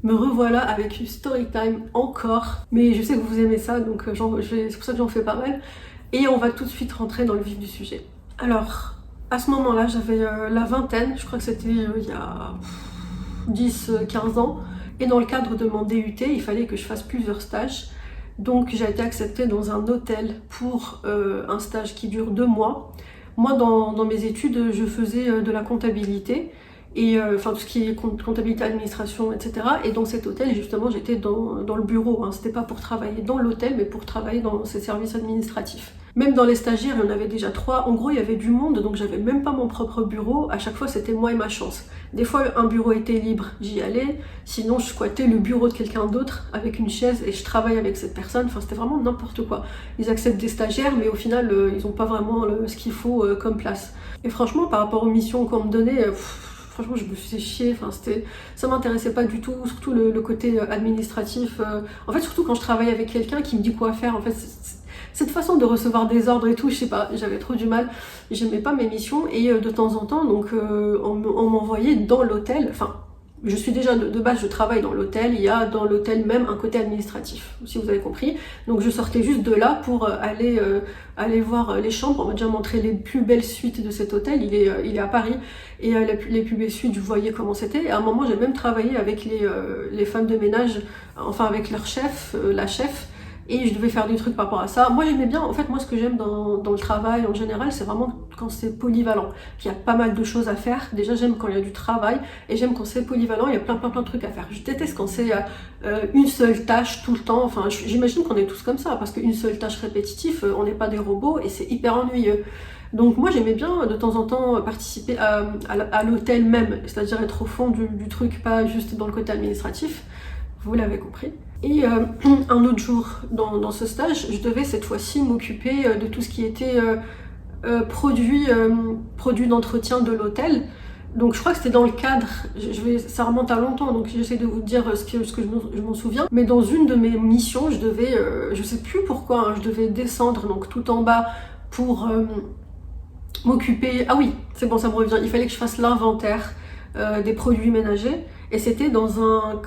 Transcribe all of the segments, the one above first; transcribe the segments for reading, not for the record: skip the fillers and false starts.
Me revoilà avec une story time encore. Mais je sais que vous aimez ça, donc c'est pour ça que j'en fais pas mal. Et on va tout de suite rentrer dans le vif du sujet. Alors, à ce moment-là, j'avais la vingtaine, je crois que c'était il y a 10-15 ans. Et dans le cadre de mon DUT, il fallait que je fasse plusieurs stages. Donc j'ai été acceptée dans un hôtel pour un stage qui dure 2 mois. Moi, dans mes études, je faisais de la comptabilité. Et enfin tout ce qui est comptabilité, administration, etc. Et dans cet hôtel, justement, j'étais dans le bureau. Hein. C'était pas pour travailler dans l'hôtel, mais pour travailler dans ces services administratifs. Même dans les stagiaires, il y en avait déjà 3. En gros, il y avait du monde, donc j'avais même pas mon propre bureau. À chaque fois, c'était moi et ma chance. Des fois, un bureau était libre, j'y allais. Sinon, je squattais le bureau de quelqu'un d'autre avec une chaise et je travaillais avec cette personne. Enfin, c'était vraiment n'importe quoi. Ils acceptent des stagiaires, mais au final, ils ont pas vraiment ce qu'il faut comme place. Et franchement, par rapport aux missions qu'on me donnait, franchement, je me faisais chier. Enfin, ça m'intéressait pas du tout, surtout le côté administratif. En fait, surtout quand je travaille avec quelqu'un qui me dit quoi faire. En fait, cette façon de recevoir des ordres et tout, je sais pas, j'avais trop du mal. J'aimais pas mes missions et de temps en temps, donc on m'envoyait dans l'hôtel. Enfin, je suis déjà de base, je travaille dans l'hôtel. Il y a dans l'hôtel même un côté administratif, si vous avez compris. Donc je sortais juste de là pour aller voir les chambres. On m'a déjà montré les plus belles suites de cet hôtel. Il est à Paris et les plus belles suites, vous voyez comment c'était. Et à un moment, j'ai même travaillé avec les femmes de ménage, enfin avec leur chef, la chef. Et je devais faire des trucs par rapport à ça. Moi j'aimais bien, en fait moi ce que j'aime dans le travail en général, c'est vraiment quand c'est polyvalent, qu'il y a pas mal de choses à faire. Déjà j'aime quand il y a du travail et j'aime quand c'est polyvalent, il y a plein de trucs à faire. Je déteste quand c'est une seule tâche tout le temps. Enfin j'imagine qu'on est tous comme ça, parce qu'une seule tâche répétitive, on n'est pas des robots et c'est hyper ennuyeux. Donc moi j'aimais bien de temps en temps participer à l'hôtel même, c'est-à-dire être au fond du truc, pas juste dans le côté administratif. Vous l'avez compris. Et un autre jour dans ce stage, je devais cette fois-ci m'occuper de tout ce qui était produit d'entretien de l'hôtel. Donc je crois que c'était dans le cadre, ça remonte à longtemps, donc j'essaie de vous dire ce que je m'en souviens. Mais dans une de mes missions, je devais, je sais plus pourquoi, hein, je devais descendre donc tout en bas pour m'occuper... Ah oui, c'est bon, ça me revient, il fallait que je fasse l'inventaire des produits ménagers. Et c'était dans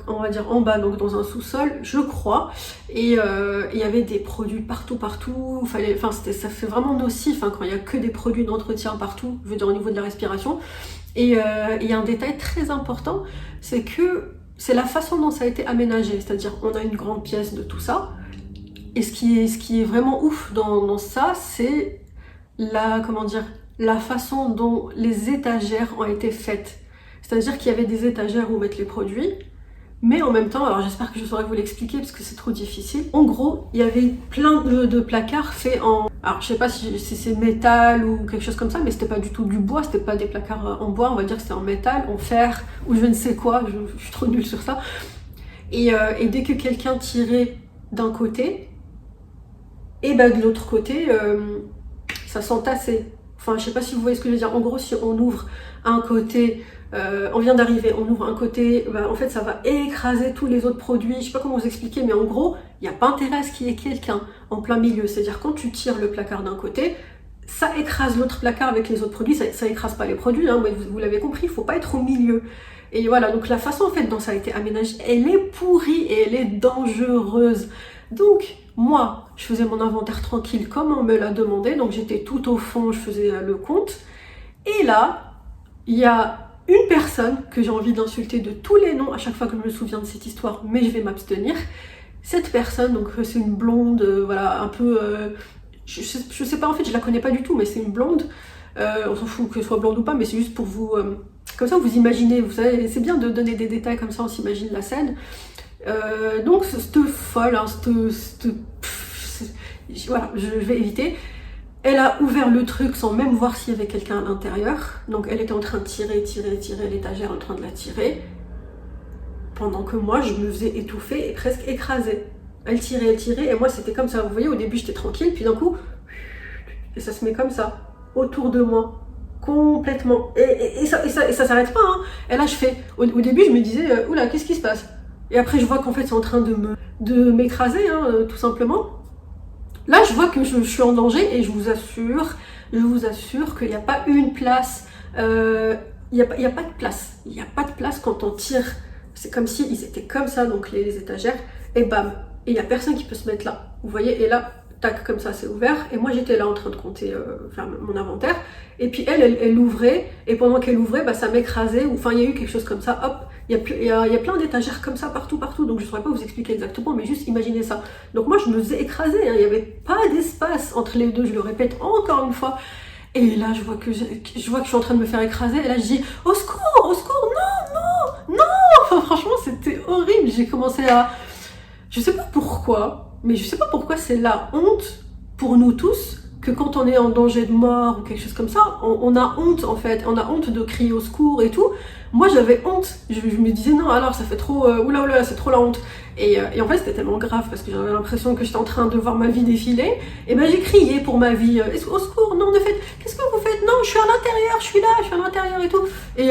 on va dire en bas, donc dans un sous-sol, je crois. Et il y avait des produits partout. Ça fait vraiment nocif hein, quand il n'y a que des produits d'entretien partout, je veux dire au niveau de la respiration. Et il y a un détail très important, c'est que c'est la façon dont ça a été aménagé. C'est-à-dire on a une grande pièce de tout ça. Et ce qui est vraiment ouf dans ça, c'est la façon dont les étagères ont été faites. C'est-à-dire qu'il y avait des étagères où mettre les produits, mais en même temps, alors j'espère que je saurai vous l'expliquer parce que c'est trop difficile. En gros, il y avait plein de placards faits en... Alors je sais pas si c'est métal ou quelque chose comme ça, mais c'était pas du tout du bois, c'était pas des placards en bois, on va dire que c'était en métal, en fer, ou je ne sais quoi, je suis trop nulle sur ça. Et dès que quelqu'un tirait d'un côté, et ben de l'autre côté, ça s'entassait. Enfin, je sais pas si vous voyez ce que je veux dire. En gros, si on ouvre un côté... on vient d'arriver, on ouvre un côté, en fait ça va écraser tous les autres produits, je sais pas comment vous expliquer, mais en gros, il n'y a pas intérêt à ce qu'il y ait quelqu'un en plein milieu, c'est-à-dire quand tu tires le placard d'un côté, ça écrase l'autre placard avec les autres produits, ça écrase pas les produits, hein, vous l'avez compris, il faut pas être au milieu. Et voilà, donc la façon en fait dont ça a été aménagé, elle est pourrie et elle est dangereuse. Donc, moi, je faisais mon inventaire tranquille comme on me l'a demandé, donc j'étais tout au fond, je faisais le compte, et là, il y a une personne que j'ai envie d'insulter de tous les noms à chaque fois que je me souviens de cette histoire, mais je vais m'abstenir. Cette personne, donc c'est une blonde, voilà, un peu... je sais pas, en fait, je la connais pas du tout, mais c'est une blonde. On s'en fout que ce soit blonde ou pas, mais c'est juste pour vous... comme ça, vous imaginez, vous savez, c'est bien de donner des détails comme ça, on s'imagine la scène. Donc, cette folle, hein, voilà, je vais éviter. Elle a ouvert le truc sans même voir s'il y avait quelqu'un à l'intérieur. Donc elle était en train de tirer l'étagère, en train de la tirer. Pendant que moi, je me faisais étouffer et presque écraser. Elle tirait, et moi c'était comme ça. Vous voyez, au début j'étais tranquille, puis d'un coup, et ça se met comme ça, autour de moi. Complètement. Et ça s'arrête pas. Hein. Et là je fais, au début je me disais, oula, qu'est-ce qui se passe? Et après je vois qu'en fait c'est en train de m'écraser, hein, tout simplement. Là, je vois que je suis en danger et je vous assure qu'il n'y a pas une place, il n'y a pas de place quand on tire C'est comme si ils étaient comme ça, donc les étagères, et bam. Et il n'y a personne qui peut se mettre là. Vous voyez, et là, tac, comme ça, c'est ouvert. Et moi, j'étais là en train de compter, faire mon inventaire. Et puis elle l'ouvrait. Et pendant qu'elle ouvrait, bah, ça m'écrasait. Enfin, il y a eu quelque chose comme ça. Hop, il y a plein d'étagères comme ça partout. Donc, je ne saurais pas vous expliquer exactement, mais juste imaginez ça. Donc, moi, je me faisais écraser. Hein. Il n'y avait pas d'espace entre les deux. Je le répète encore une fois. Et là, je vois que je suis en train de me faire écraser. Et là, je dis, au secours, non, non, non. Enfin, franchement, c'était horrible. J'ai commencé à... Je sais pas pourquoi, mais je sais pas pourquoi c'est la honte pour nous tous que quand on est en danger de mort ou quelque chose comme ça, on a honte en fait, on a honte de crier au secours et tout. Moi j'avais honte, je me disais non alors ça fait trop, oula c'est trop la honte. Et en fait c'était tellement grave parce que j'avais l'impression que j'étais en train de voir ma vie défiler. Et ben j'ai crié pour ma vie, au secours, non ne faites, qu'est-ce que vous faites? Non je suis à l'intérieur, je suis à l'intérieur et tout. Et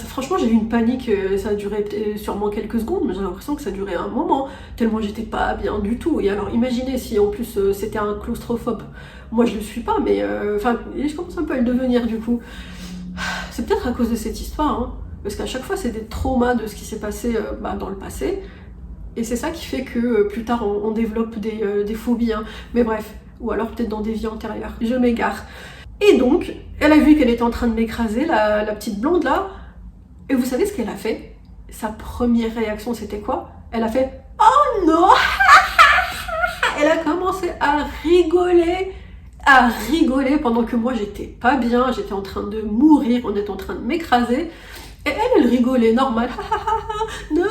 franchement j'ai eu une panique, ça a duré sûrement quelques secondes, mais j'ai l'impression que ça durait un moment, tellement j'étais pas bien du tout. Et alors imaginez si en plus c'était un claustrophobe. Moi je le suis pas, mais enfin je commence un peu à le devenir du coup. C'est peut-être à cause de cette histoire, hein, parce qu'à chaque fois c'est des traumas de ce qui s'est passé dans le passé. Et c'est ça qui fait que plus tard on développe des phobies, hein. Mais bref, ou alors peut-être dans des vies antérieures. Je m'égare. Et donc, elle a vu qu'elle était en train de m'écraser, la petite blonde là. Et vous savez ce qu'elle a fait? Sa première réaction c'était quoi? Elle a fait « Oh non !» Elle a commencé à rigoler pendant que moi j'étais pas bien, j'étais en train de mourir, on était en train de m'écraser. Et elle rigolait normal. Non,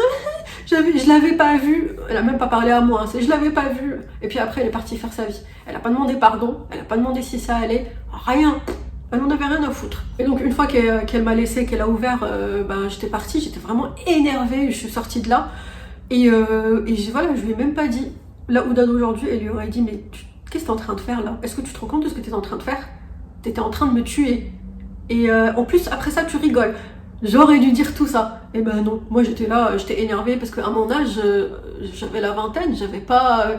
je l'avais pas vue, elle a même pas parlé à moi, hein, je l'avais pas vue. Et puis après elle est partie faire sa vie. Elle a pas demandé pardon, elle a pas demandé si ça allait, rien. Elle n'en avait rien à foutre. Et donc une fois qu'elle m'a laissé, qu'elle a ouvert, j'étais partie, j'étais vraiment énervée, je suis sortie de là. Et voilà, je lui ai même pas dit. Là où d'aujourd'hui, elle lui aurait dit mais qu'est-ce que t'es en train de faire là? Est-ce que tu te rends compte de ce que t'étais en train de faire? T'étais en train de me tuer. Et en plus après ça tu rigoles. J'aurais dû dire tout ça. Et ben non, moi j'étais là, j'étais énervée parce qu'à mon âge, j'avais la vingtaine, j'avais pas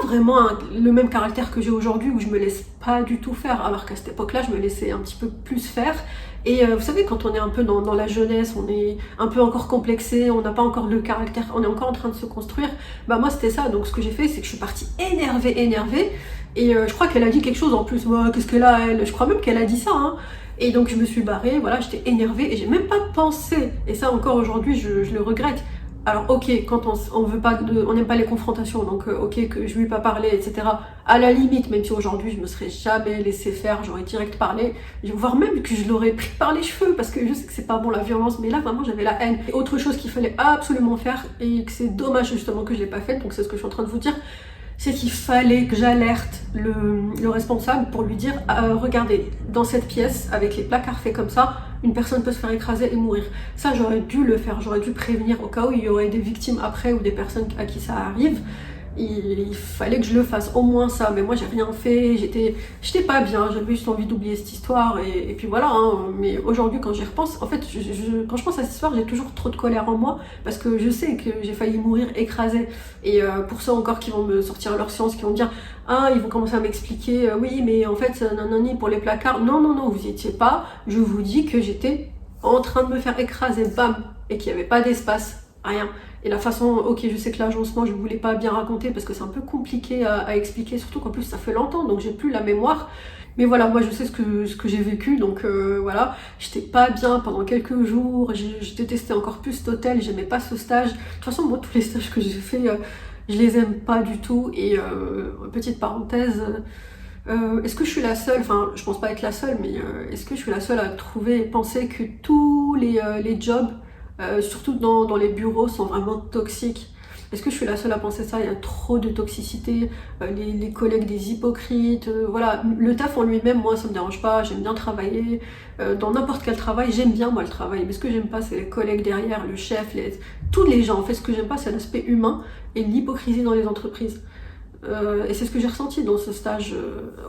vraiment le même caractère que j'ai aujourd'hui où je me laisse pas du tout faire. Alors qu'à cette époque-là, je me laissais un petit peu plus faire. Et vous savez, quand on est un peu dans la jeunesse, on est un peu encore complexé, on n'a pas encore le caractère, on est encore en train de se construire. Bah moi c'était ça, donc ce que j'ai fait, c'est que je suis partie énervée. Et je crois qu'elle a dit quelque chose en plus. Moi, qu'est-ce qu'elle a elle? Je crois même qu'elle a dit ça, hein. Et donc je me suis barrée, voilà, j'étais énervée et j'ai même pas pensé. Et ça encore aujourd'hui, je le regrette. Alors ok, quand on veut pas on n'aime pas les confrontations, donc ok que je lui ai pas parlé, etc. À la limite, même si aujourd'hui je me serais jamais laissé faire, j'aurais direct parlé, voire même que je l'aurais pris par les cheveux, parce que je sais que c'est pas bon la violence, mais là vraiment j'avais la haine. Et autre chose qu'il fallait absolument faire, et que c'est dommage justement que je l'ai pas fait, donc c'est ce que je suis en train de vous dire, c'est qu'il fallait que j'alerte le responsable pour lui dire regardez, dans cette pièce, avec les placards faits comme ça, une personne peut se faire écraser et mourir. Ça, j'aurais dû le faire, j'aurais dû prévenir au cas où il y aurait des victimes après ou des personnes à qui ça arrive. Il fallait que je le fasse, au moins ça, mais moi j'ai rien fait, j'étais pas bien, j'avais juste envie d'oublier cette histoire, et puis voilà, hein. Mais aujourd'hui quand j'y repense, en fait, quand je pense à cette histoire, j'ai toujours trop de colère en moi, parce que je sais que j'ai failli mourir écrasée, et pour ceux encore qui vont me sortir leur science, qui vont me dire, ah, ils vont commencer à m'expliquer, oui, mais en fait, nanani, pour les placards, non, vous y étiez pas, je vous dis que j'étais en train de me faire écraser, bam, et qu'il n'y avait pas d'espace. Rien. Et la façon, ok, je sais que l'agencement, je voulais pas bien raconter parce que c'est un peu compliqué à expliquer, surtout qu'en plus ça fait longtemps, donc j'ai plus la mémoire. Mais voilà, moi je sais ce que j'ai vécu, donc voilà, j'étais pas bien pendant quelques jours, je détestais encore plus cet hôtel, j'aimais pas ce stage. De toute façon, moi tous les stages que j'ai fait, je les aime pas du tout. Et petite parenthèse, est-ce que je suis la seule, enfin je pense pas être la seule, mais est-ce que je suis la seule à trouver et penser que tous les jobs, surtout dans les bureaux, sont vraiment toxiques? Est-ce que je suis la seule à penser ça? Il y a trop de toxicité, les collègues des hypocrites, voilà. Le taf en lui-même, moi ça me dérange pas, j'aime bien travailler, dans n'importe quel travail, j'aime bien moi le travail, mais ce que j'aime pas c'est les collègues derrière, le chef, tous les gens. En fait, ce que j'aime pas c'est l'aspect humain et l'hypocrisie dans les entreprises. Et c'est ce que j'ai ressenti dans ce stage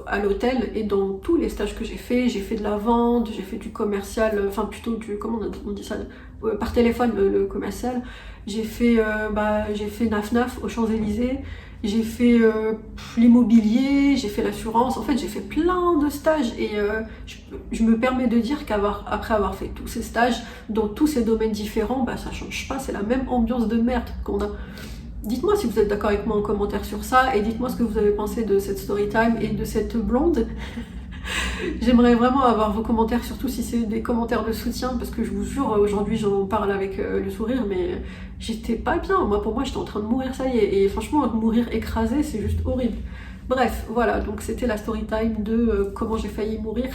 à l'hôtel et dans tous les stages que j'ai fait. J'ai fait de la vente, j'ai fait du commercial, enfin plutôt du, comment on dit ça, par téléphone, le commercial. j'ai fait Naf Naf aux Champs-Élysées, j'ai fait l'immobilier, j'ai fait l'assurance. En fait, j'ai fait plein de stages et je me permets de dire qu'après avoir fait tous ces stages dans tous ces domaines différents, bah ça change pas, c'est la même ambiance de merde qu'on a. Dites-moi si vous êtes d'accord avec moi en commentaire sur ça et dites-moi ce que vous avez pensé de cette story time et de cette blonde. J'aimerais vraiment avoir vos commentaires, surtout si c'est des commentaires de soutien, parce que je vous jure, aujourd'hui j'en parle avec le sourire, mais j'étais pas bien. Pour moi, j'étais en train de mourir, ça y est. Et franchement, mourir écrasé, c'est juste horrible. Bref, voilà, donc c'était la story time de comment j'ai failli mourir.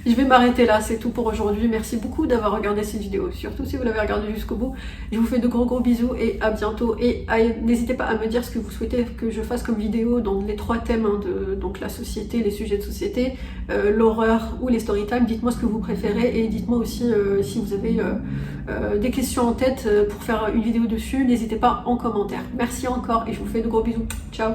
Je vais m'arrêter là, c'est tout pour aujourd'hui. Merci beaucoup d'avoir regardé cette vidéo, surtout si vous l'avez regardée jusqu'au bout. Je vous fais de gros bisous et à bientôt. Et n'hésitez pas à me dire ce que vous souhaitez que je fasse comme vidéo dans les 3 thèmes, hein, donc la société, les sujets de société, l'horreur ou les story time. Dites-moi ce que vous préférez et dites-moi aussi si vous avez des questions en tête pour faire une vidéo dessus. N'hésitez pas en commentaire. Merci encore et je vous fais de gros bisous. Ciao.